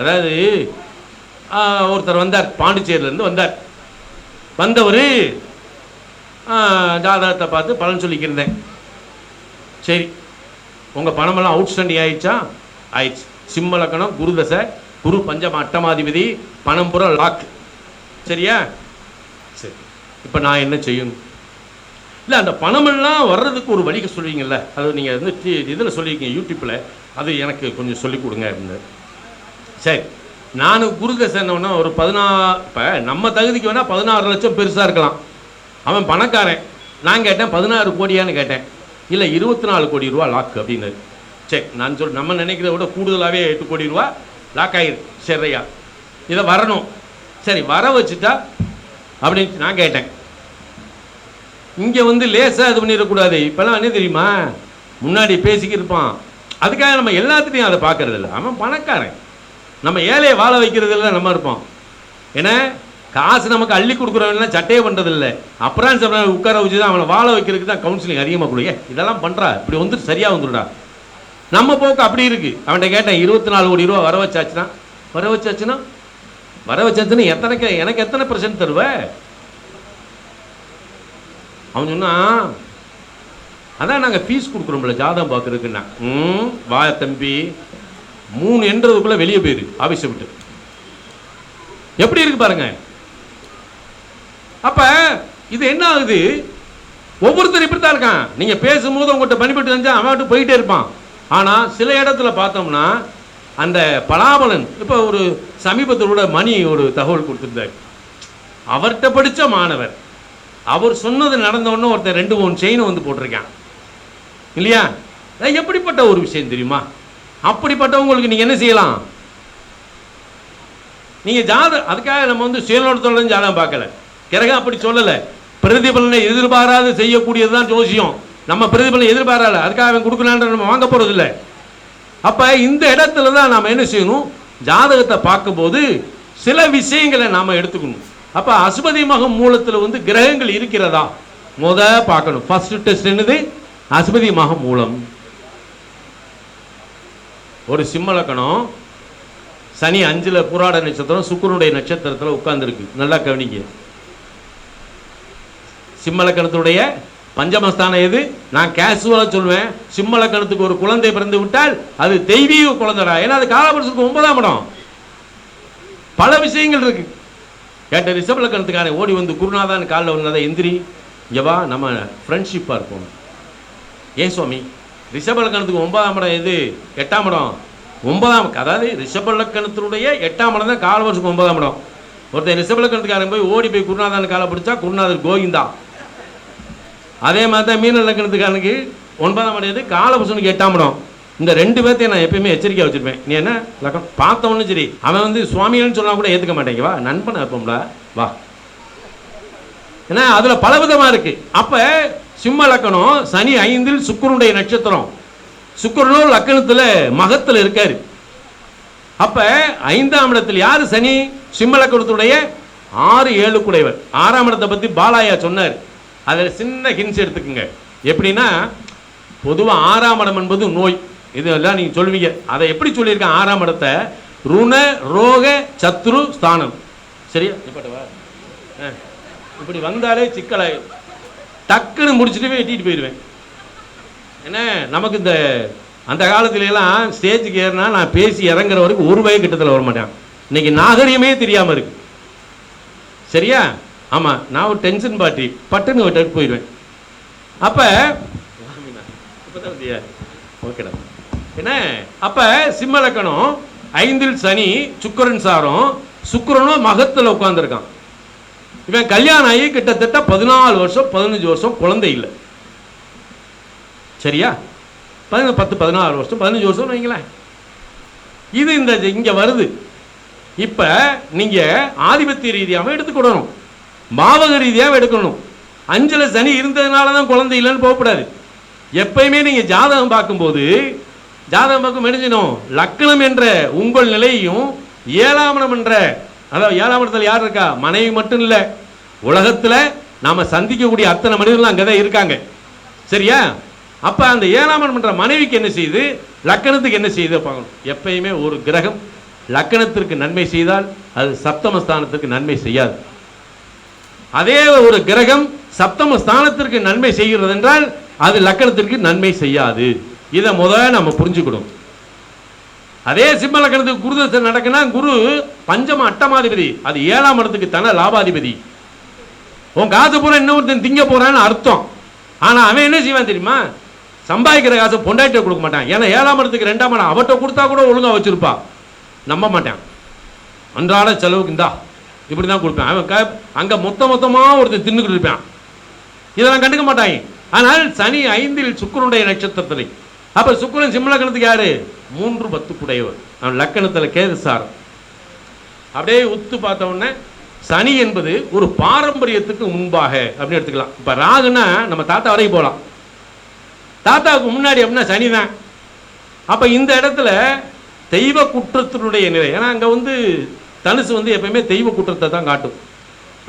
அதாவது ஒருத்தர் வந்தார், பாண்டிச்சேரியிலேருந்து வந்தார். வந்தவர் ஜாதகத்தை பார்த்து பலன் சொல்லிக்கிருந்தேன். சரி, உங்கள் பணமெல்லாம் அவுட்ஸ்டாண்டிங் ஆயிடுச்சா? ஆயிடுச்சு. சிம்ம லக்கணம், குரு தசை, குரு பஞ்சம அட்டமாதிபதி, பணம் புற லாக். சரியா? சரி, இப்போ நான் என்ன செய்யணும்? இல்லை, அந்த பணமெல்லாம் வர்றதுக்கு ஒரு வழிக்கு சொல்லுவீங்கள்ல, அது நீங்கள் வந்து இதில் சொல்லியிருக்கீங்க யூடியூப்பில், அது எனக்கு கொஞ்சம் சொல்லிக் கொடுங்க அப்படின்னு. சரி, நான் குருதசனோன்னா ஒரு 16, இப்போ நம்ம தகுதிக்கு வேணால் 16 லட்சம் பெருசாக இருக்கலாம். அவன் பணக்காரன். நான் கேட்டேன் 16 கோடியான்னு கேட்டேன். இல்லை, 24 கோடி ரூபா லாக் அப்படின்னு. சரி நான் நம்ம நினைக்கிறத விட கூடுதலாகவே 8 கோடி ரூபா லாக் ஆகிரு. சரியா இதை வரணும், சரி வர வச்சுட்டா அப்படின்னு நான் கேட்டேன். இங்கே வந்து லேசாக இது பண்ணிடக்கூடாது. இப்போல்லாம் என்ன தெரியுமா, முன்னாடி பேசிக்கிட்டு இருப்பான், அதுக்காக நம்ம எல்லாத்துட்டையும் அதை பார்க்கறது இல்லை. அவன் பணக்காரன், நம்ம ஏழையை வாழ வைக்கிறதுல நம்ம இருப்போம். ஏன்னா காசு நமக்கு அள்ளி கொடுக்குறவங்கலாம் சட்டையே பண்ணுறதில்லை, அப்புறம் சொல்ல உட்கார வச்சு தான் அவனை வாழ வைக்கிறதுக்கு தான் கவுன்சிலிங் அதிகமாக கொடுங்க. இதெல்லாம் பண்ணுறா, இப்படி வந்து சரியாக வந்துடுடா. நம்ம போக்கு அப்படி இருக்குது. அவன்கிட்ட கேட்டேன் 24 கோடி ரூபா வர வச்சாச்சுன்னா எனக்கு எத்தனை % தருவ? அவன் சொன்னா, அதான் நாங்கள் ஃபீஸ் கொடுக்குறோம்ல ஜாதகம் பார்க்குறதுக்குன்னா. வா தம்பி, 3 என்றதுக்குள்ளே வெளியே போயிரு ஆஃபீஸை விட்டு. எப்படி இருக்கு பாருங்க. அப்ப இது என்ன ஆகுது, ஒவ்வொருத்தரும் இப்படித்தான் இருக்கான். நீங்க பேசும்போது உங்கள்கிட்ட பணிபட்டு செஞ்சா அவன் போயிட்டே இருப்பான். ஆனா சில இடத்துல பார்த்தோம்னா அந்த பலாபலன், இப்போ ஒரு சமீபத்தோட மணி ஒரு தகவல் கொடுத்துருந்தார். அவர்கிட்ட படித்த மாணவர், அவர் சொன்னது நடந்தவொன்னே ஒருத்தர் 2 பவுன் செயின் வந்து போட்டிருக்கான் இல்லையா? எப்படிப்பட்ட ஒரு விஷயம் தெரியுமா? அப்படிப்பட்டவங்களுக்கு நீங்க என்ன செய்யலாம்? நீங்க அதுக்காக நம்ம வந்து சுயநலத்தோட ஜாதகம் பார்க்கல, கிரகம் அப்படி சொல்லலை. பிரதிபலனை எதிர்பாராது செய்யக்கூடியதுதான் ஜோசியம். நம்ம பிரதிபலனை எதிர்பாராத, அதுக்காக அவன் கொடுக்கலான்ற நம்ம வாங்க போறது இல்லை. அப்ப இந்த இடத்துல தான் நாம என்ன செய்யணும், ஜாதகத்தை பார்க்கும்போது சில விஷயங்களை நாம எடுத்துக்கணும். அப்ப அசுபதி மகம் மூலத்தில் வந்து கிரகங்கள் இருக்கிறதா பார்க்கணும். ஃபர்ஸ்ட் டெஸ்ட் என்னது, அசுபதி மகம் மூலம். ஒரு சிம்ம லக்கணம், சனி 5ல் புராட நட்சத்திரம் சுக்கிரனுடைய நட்சத்திரத்தில் உட்கார்ந்துருக்கு. நல்லா கவனிங்க. சிம்ம லக்கணத்துடைய பஞ்சமஸ்தானம் எது? நான் கேசுவலா சொல்வேன், சிம்ம லக்கணத்துக்கு ஒரு குழந்தை பிறந்து விட்டால் அது தெய்வீக குழந்தைடா. ஏன்னா அது காலபுருஷனுக்கு 9ஆம் இடம். பல விஷயங்கள் இருக்கு. கேட்ட ரிஷப லக்கணத்துக்கான ஓடி வந்து குருநாதான் காலில் வந்ததை எந்திரி இங்க வா, நம்ம ஃப்ரெண்ட்ஷிப்பா இருப்போம். ஏன் சுவாமி, ரிஷப லக்கணத்துக்கு 9ஆம் இடம் எது? 8ஆம் இடம். 9ஆம், அதாவது ரிஷப லக்கணத்தினுடைய 8ஆம் இடம் தான் காலபுருஷனுக்கு 9ஆம் இடம். ஒருத்தர் ரிஷப லக்கணத்துக்காரன் போய் ஓடி போய் குருநாதன் காலை பிடிச்சா குருநாதர் கோவிந்தா. அதே மாதிரி தான் மீன லக்கணத்துக்காரனுக்கு 9ஆம் இடம் எது? காலபுருஷனுக்கு 8ஆம் இடம். இந்த 2 பேர்த்தையும் நான் எப்பயுமே எச்சரிக்கையாக வச்சிருப்பேன். நீ என்ன லக்கம் பார்த்தவனும் சரி, அவன் வந்து சுவாமின்னு சொன்னா கூட ஏற்றுக்க மாட்டேங்க. வா நண்பனை இருப்போம்ல வா. ஏன்னா அதுல பல விதமா இருக்கு. அப்ப சிம்ம லக்கணம் சனி 5ல் சுக்கிரனுடைய நட்சத்திரம், சுக்கிரனும் லக்கணத்துல மகத்துல இருக்காரு. அப்ப 5ஆம் இடத்துல யாரு? சனி. சிம்ம லக்கணத்துடைய 6, 7 குடைவர். 6ஆம் இடத்தை பத்தி பாலாயா சொன்னார். அதில் சின்ன ஹின்ஸ் எடுத்துக்குங்க. எப்படின்னா பொதுவாக 6ஆம் இடம் என்பது நோய், இதெல்லாம் நீங்க சொல்வீங்க. அதை எப்படி சொல்லியிருக்கேன்? 6ஆம் இடத்தை ருண ரோக சத்ரு ஸ்தானம். சரியா? இப்படி வந்தாலே சிக்கலை டக்குன்னு முடிச்சுட்டு வெட்டிட்டு போயிடுவேன். என்ன நமக்கு இந்த அந்த காலத்துல எல்லாம் ஸ்டேஜுக்கு ஏறினா நான் பேசி இறங்குற வரைக்கும் ஒரு வயது கிட்டத்தில் வர மாட்டேன். இன்னைக்கு நாகரிகமே தெரியாம இருக்கு. சரியா? ஆமா, நான் ஒரு டென்ஷன் பாட்டி பட்டுன்னு விட்டு போயிடுவேன். அப்ப ஓகேடா. என்ன அப்ப சிம்ம லக்கணம் 5ல் சனி, சுக்கிரன் சாரம், சுக்கிரனும் மகத்துல உட்கார்ந்துருக்கான். இவன் கல்யாணம் ஆகி கிட்டத்தட்ட 14 வருஷம் 15 வருஷம் குழந்தை இல்லை. சரியா? 10 14 வருஷம் 15 வருஷம் வைங்களேன். இது இந்த இங்க வருது. இப்ப நீங்க ஆதிபத்திய ரீதியாக எடுத்துக்கிடணும், பாவக ரீதியாக எடுக்கணும். 5ல் சனி இருந்ததுனால தான் குழந்தை இல்லைன்னு போகக்கூடாது. எப்பயுமே நீங்க ஜாதகம் பார்க்கும்போது ஜாதகம் பார்க்கும் மெடிஞ்சணும் லக்னம் என்ற உங்கள் நிலையையும் 7ஆம் இடம் என்ற, அதாவது 7ஆம் இடத்துல யார் இருக்கா? மனைவி மட்டும் இல்லை, உலகத்துல நாம சந்திக்கக்கூடிய அத்தனை மனிதர்கள் அங்கதான் இருக்காங்க. சரியா? அப்ப அந்த 7ஆம் இடம் என்ற மனைவிக்கு என்ன செய்யுது, லக்கணத்துக்கு என்ன செய்யுது பார்க்கணும். எப்பயுமே ஒரு கிரகம் லக்கணத்திற்கு நன்மை செய்தால் அது சப்தமஸ்தானத்திற்கு நன்மை செய்யாது. அதே ஒரு கிரகம் சப்தமஸ்தானத்திற்கு நன்மை செய்கிறது என்றால் அது லக்கணத்திற்கு நன்மை செய்யாது. இதை முதல்ல நம்ம புரிஞ்சுக்கணும். அதே சிம்ம லக்கணத்துக்கு குரு தசை நடக்குன்னா குரு பஞ்சம அட்டமாதிபதி, அது 7ஆம் இடத்துக்கு தன லாபாதிபதி. உன் காசு பூரா இன்னொருத்தன் திங்க போறான்னு அர்த்தம். ஆனா அவன் என்ன செய்வான் தெரியுமா? சம்பாதிக்கிற காசை பொண்டாட்டிட்ட கொடுக்க மாட்டான். ஏன்னா 7ஆம் இடத்துக்கு 2ஆம் இடம், அவட்ட கொடுத்தா கூட ஒழுங்கா வச்சிருப்பா, நம்ப மாட்டான். அன்றாட செலவுக்கு இந்தா இப்படிதான் கொடுப்பேன். அவன் அங்க மொத்தமா ஒருத்தன் தின்னுக்கிட்டு இருப்பான். இதெல்லாம் கண்டுக்க மாட்டாங்க. ஆனால் சனி 5ல் சுக்கிரனுடைய நட்சத்திரத்தில் அப்ப சுக்கிரன் சிம்ம லக்னத்துக்கு யாரு? 3-10 குடையவர். அவன் லக்கணத்தில் கேது சாரம். அப்படியே உத்து பார்த்த உடனே சனி என்பது ஒரு பாரம்பரியத்துக்கு முன்பாக அப்படின்னு எடுத்துக்கலாம். இப்ப ராகுனா நம்ம தாத்தா வரைக்கும் போகலாம். தாத்தாவுக்கு முன்னாடி அப்படின்னா சனி தான். அப்ப இந்த இடத்துல தெய்வ குற்றத்தினுடைய நிலை, ஏன்னா அங்க வந்து தனுசு வந்து எப்பயுமே தெய்வ குற்றத்தை தான் காட்டும்.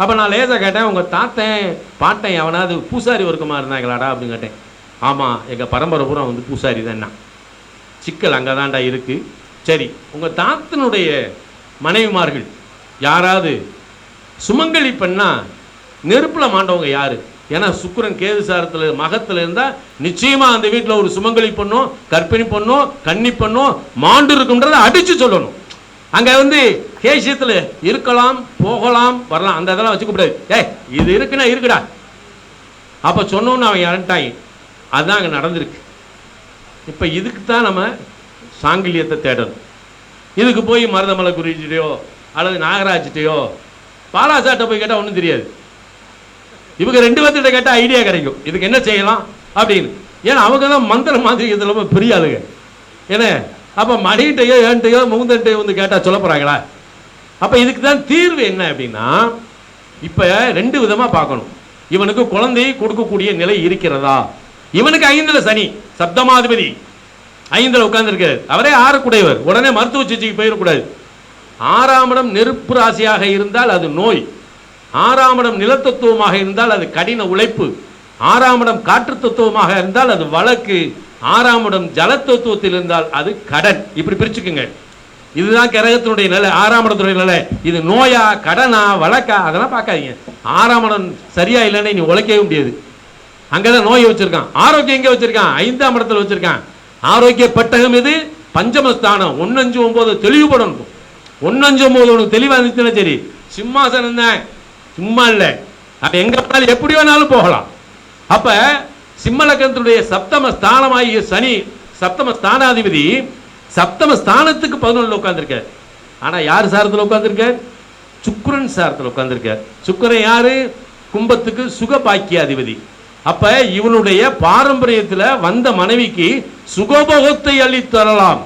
அப்ப நான் லேசா கேட்டேன், உங்க தாத்தன் பாட்டன் எவனாவது பூசாரி வர்க்கமா இருந்தாங்களாடா அப்படின்னு கேட்டேன். ஆமா, எங்க பரம்பரை பூரா வந்து பூசாரி தான். சிக்கல் அங்கதான்டா இருக்கு. சரி, உங்க தாத்தனுடைய மனைவிமார்கள் யாராவது சுமங்கலி பெண்ணா நெருப்புல மாண்டவங்க யாரு? ஏன்னா சுக்கிரன் கேது சாரத்துல மகத்துல இருந்தா நிச்சயமா அந்த வீட்டில் ஒரு சுமங்கலி பெண்ணோ கர்ப்பிணி பெண்ணோ கன்னி பெண்ணோ மாண்டு இருக்கும்ன்றதை அடிச்சு சொல்லணும். அங்க வந்து கேசியத்துல இருக்கலாம், போகலாம், வரலாம், அந்த இதெல்லாம் வச்சுக்க கூடாது. இது இருக்குன்னா இருக்குடா அப்ப சொன்னோன்னு அவன் இறண்டாங்க. அதுதான் அங்க நடந்திருக்கு. இப்ப இதுக்கு தான் நம்ம சாங்கிலியத்தை தேடணும். இதுக்கு போய் மருதமலை குறிச்சிட்டையோ அல்லது நாகராஜ்கிட்டையோ பாலாசாட்டை போய் கேட்டால் ஒன்றும் தெரியாது. இவங்க 2 பேர்த்திட்ட கேட்டால் ஐடியா கிடைக்கும் இதுக்கு என்ன செய்யலாம் அப்படின்னு. ஏன்னா அவங்க தான் மந்திர மாதிரி இதில் பெரிய ஆளுங்க. ஏன்னா அப்போ மணிகிட்டையோ ஏன்ட்டையோ முகுந்தன்ட்டையோ வந்து கேட்டால் சொல்ல போகிறாங்களா? அப்போ இதுக்கு தான் தீர்வு என்ன அப்படின்னா, இப்போ 2 விதமாக பார்க்கணும். இவனுக்கு குழந்தையை கொடுக்கக்கூடிய நிலை இருக்கிறதா? இவனுக்கு 5ல் சனி சப்தமாதிபதி 5ல் உட்கார்ந்துருக்காரு. அவரே 6 குடையவர். உடனே மருத்துவ சிகிச்சைக்கு போயிடக்கூடாது. 6ஆம் இடம் நெருப்பு ராசியாக இருந்தால் அது நோய். 6ஆம் இடம் நிலத்தத்துவமாக இருந்தால் அது கடின உழைப்பு. 6ஆம் இடம் காற்று தத்துவமாக இருந்தால் அது வழக்கு. 6ஆம் இடம் ஜல தத்துவத்தில் இருந்தால் அது கடன். இப்படி பிரிச்சுக்குங்க. இதுதான் கிரகத்தினுடைய நிலை, 6ஆம் இடத்துடைய நிலை. இது நோயா கடனா வழக்கா அதெல்லாம் பார்க்காதீங்க. 6ஆம் இடம் சரியா இல்லைன்னு நீ உழைக்கவே முடியாது. அங்கதான் நோயை வச்சிருக்கான். ஆரோக்கியம் எங்க வச்சிருக்கான்? 5ஆம் இடத்துல வச்சிருக்கான். ஆரோக்கிய பட்டகம் இது பஞ்சமஸ்தானம். 1-5-9 தெளிவுபடணும். 1-5-9 உனக்கு தெளிவா இருந்துச்சுன்னா சரி. சிம்மாசனம் தான், சும்மா இல்லை. அப்ப எங்க போனாலும் எப்படி வேணாலும் போகலாம். அப்ப சிம்ம லக்னத்துடைய சப்தம ஸ்தானமாகிய சனி சப்தம ஸ்தானாதிபதி சப்தம ஸ்தானத்துக்கு 11 உட்கார்ந்துருக்கார். ஆனா யார் சாரத்தில் உட்கார்ந்துருக்கார்? சுக்கிரன் சாரத்தில் உட்கார்ந்துருக்கார். சுக்கிரன் யாரு? கும்பத்துக்கு சுகபாக்கியாதிபதி. அப்ப இவனுடைய பாரம்பரியத்தில் வந்த மனைவிக்கு சுகபோகத்தை அளித்தரலாம்.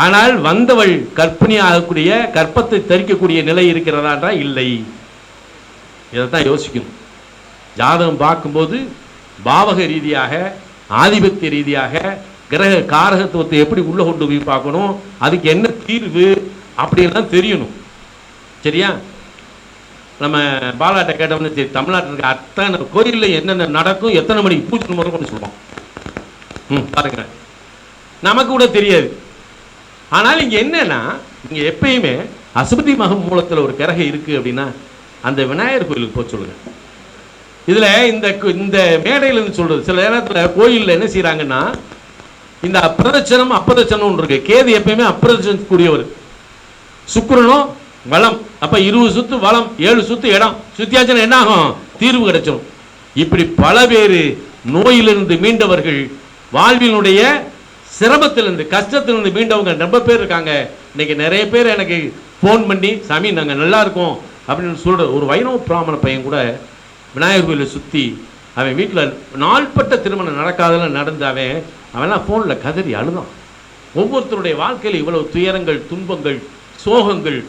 ஆனால் வந்தவள் கர்ப்பிணி ஆகக்கூடிய கற்பத்தை தரிக்கக்கூடிய நிலை இருக்கிறதா? இல்லை. இதைத்தான் யோசிக்கணும். ஜாதகம் பார்க்கும்போது பாவக ரீதியாக ஆதிபத்திய ரீதியாக கிரக காரகத்துவத்தை எப்படி உள்ள கொண்டு போய் பார்க்கணும், அதுக்கு என்ன தீர்வு அப்படின்லாம் தெரியணும். சரியா? நம்ம பாலாட்டை கேட்டோம்னு சரி, தமிழ்நாட்டில் இருக்க அத்தனை கோயிலில் என்னென்ன நடக்கும், எத்தனை மணிக்கு பூஜை முறை கொண்டு சொல்லுவோம். பாருங்க, நமக்கு கூட தெரியாது. ஆனால் இங்கே என்னன்னா, இங்கே எப்பயுமே அசுபதி மகம் மூலத்தில் ஒரு கிரகம் இருக்கு அப்படின்னா அந்த விநாயகர் கோயிலுக்கு போய் சொல்லுங்க. இதுல இந்த மேடையில இருந்து சொல்றது, சில நேரத்தில் கோயிலில் என்ன செய்யறாங்கன்னா, இந்த அப்பிரதட்சணம் அப்பதட்சணம் ஒன்று இருக்கு. கேது எப்பயுமே அப்பிரதட்சணத்துக்குரியவர். சுக்கிரனும் வளம். அப்ப 20 சுத்து வளம், 7 சுத்து இடம். சுத்தியாச்சனம் என்ன ஆகும்? தீர்வு கிடைச்சிடும். இப்படி பல பேர் நோயிலிருந்து மீண்டவர்கள், வாழ்வினுடைய சிரமத்திலிருந்து கஷ்டத்திலிருந்து மீண்டவங்க ரொம்ப பேர் இருக்காங்க. இன்னைக்கு நிறைய பேர் எனக்கு ஃபோன் பண்ணி, சாமி நாங்கள் நல்லா இருக்கோம் அப்படின்னு சொல்ற ஒரு வைணவ பிராமண பையன் கூட விநாயகர் கோயிலை சுற்றி அவன் வீட்டில் நாள்பட்ட திருமணம் நடக்காதெல்லாம் நடந்து அவன்லாம் ஃபோனில் கதறி அழுதான். ஒவ்வொருத்தருடைய வாழ்க்கையில் இவ்வளவு துயரங்கள், துன்பங்கள், சோகங்கள்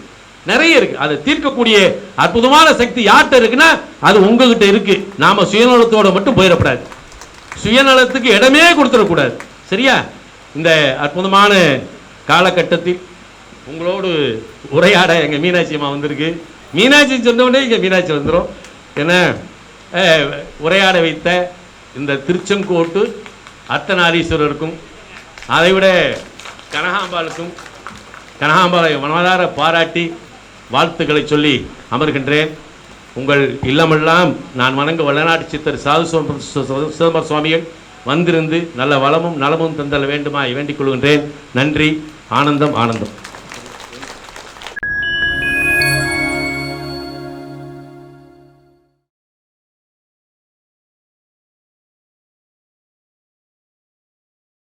நிறைய இருக்கு. அதை தீர்க்கக்கூடிய அற்புதமான சக்தி யார்கிட்ட இருக்குன்னா அது உங்ககிட்ட இருக்கு. நாம சுயநலத்தோட மட்டும் போயிடக்கூடாது. சுயநலத்துக்கு இடமே கொடுத்துடக்கூடாது. சரியா? இந்த அற்புதமான காலகட்டத்தில் உங்களோடு உரையாட எங்க மீனாட்சி அம்மா வந்திருக்கு. மீனாட்சி சொன்னோடனே இங்க மீனாட்சி வந்துடும். என்ன உரையாட வைத்த இந்த திருச்செங்கோட்டு அர்த்தநாரீஸ்வரருக்கும் அதைவிட கனகாம்பாளுக்கும் கனகாம்பாளை மனதார பாராட்டி வாழ்த்துக்களை சொல்லி அமர்கின்றேன். உங்கள் இல்லமெல்லாம் நான் வணங்க வளநாட்டு சித்தர் சாது சிதம்பர சுவாமிகள் வந்திருந்து நல்ல வளமும் நலமும் தந்தல வேண்டுமா வேண்டிக் கொள்கின்றேன். நன்றி. ஆனந்தம் ஆனந்தம்.